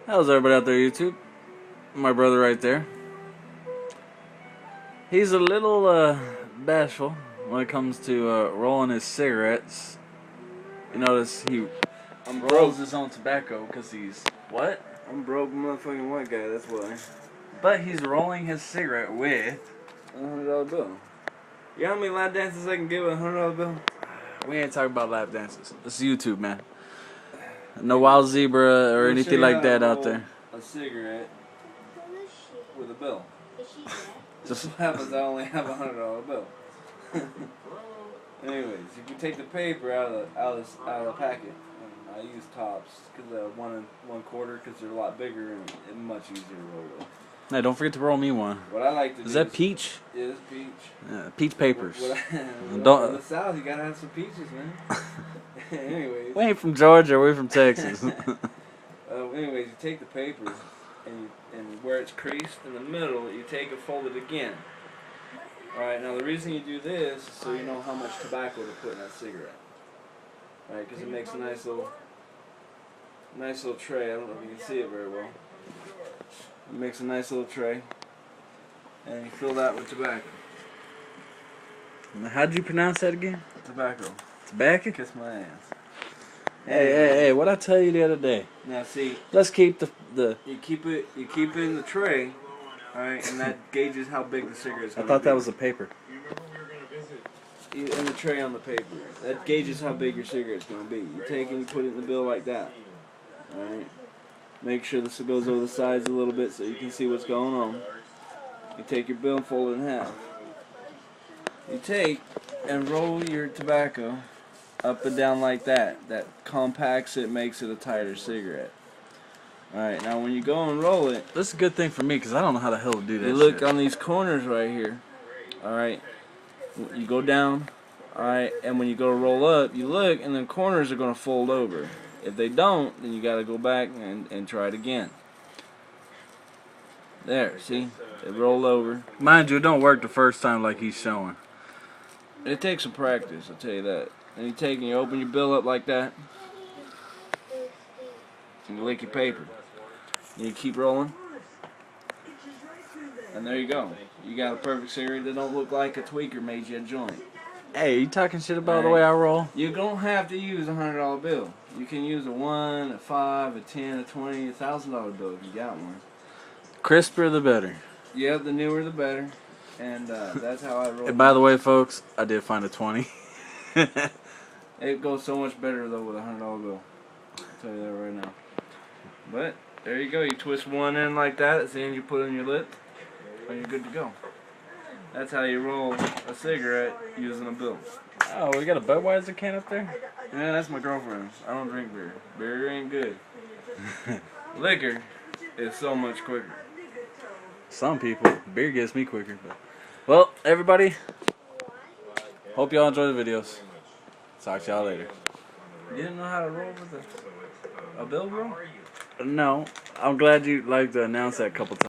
How's everybody out there, YouTube? My brother right there. He's a little bashful when it comes to rolling his cigarettes. You notice he rolls his own tobacco because he's what? I'm broke motherfucking white guy, that's why. But he's rolling his cigarette with a $100 bill. You know how many lap dances I can get with a $100 bill? We ain't talking about lap dances. This is YouTube, man. No wild zebra or anything like that out there. A cigarette with a bill. Just so happens I only have a $100 bill. Anyways, if you take the paper out of the packet, I use tops because 1 1/4 because they're a lot bigger and much easier to roll with. Hey, don't forget to roll me one. What I like to do is that peach? Yeah, it's peach. Peach papers. In the South, you gotta have some peaches, man. Anyways, we ain't from Georgia. We're from Texas. Anyways, you take the paper and where it's creased in the middle, you take it, fold it again. All right. Now the reason you do this is so you know how much tobacco to put in that cigarette. All right, because it makes a nice little tray. I don't know if you can see it very well. It makes a nice little tray, and you fill that with tobacco. How'd you pronounce that again? Tobacco. Tobacco? Kiss my ass. Hey! What'd I tell you the other day? Now see. Let's keep the. You keep it in the tray, all right, and that gauges how big the cigarette's going to be. I thought that was the paper. In the tray on the paper. That gauges how big your cigarette's going to be. You take it and you put it in the bill like that. All right. Make sure this goes over the sides a little bit so you can see what's going on. You take your bill and fold it in half. You take and roll your tobacco up and down like that. That compacts it, makes it a tighter cigarette. Alright, now when you go and roll it... This is a good thing for me because I don't know how the hell to do that. You look on these corners right here. Alright. You go down. Alright, and when you go to roll up, you look and the corners are going to fold over. If they don't, then you got to go back and try it again. There, see? It rolled over. Mind you, it don't work the first time like he's showing. It takes some practice, I'll tell you that. And you take and you open your bill up like that. And you lick your paper. And you keep rolling. And there you go. You got a perfect cigarette that don't look like a tweaker made you a joint. Hey, you talking shit about the way I roll? You don't have to use a $100 bill. You can use a 1, a 5, a 10, a 20, $1,000 bill if you got one. Crisper the better. Yeah, the newer the better. And that's how I roll. And by the way, folks, I did find a 20. It goes so much better though with a $100 bill. I'll tell you that right now. But there you go. You twist one end like that. It's the end you put on your lip, and you're good to go. That's how you roll a cigarette using a bill. Oh, we got a Budweiser can up there? Yeah, that's my girlfriend's. I don't drink beer. Beer ain't good. Liquor is so much quicker. Some people. Beer gets me quicker. But. Well, everybody, hope y'all enjoy the videos. Talk to y'all later. You didn't know how to roll with a bill, bro? No, I'm glad you like to announce that a couple times.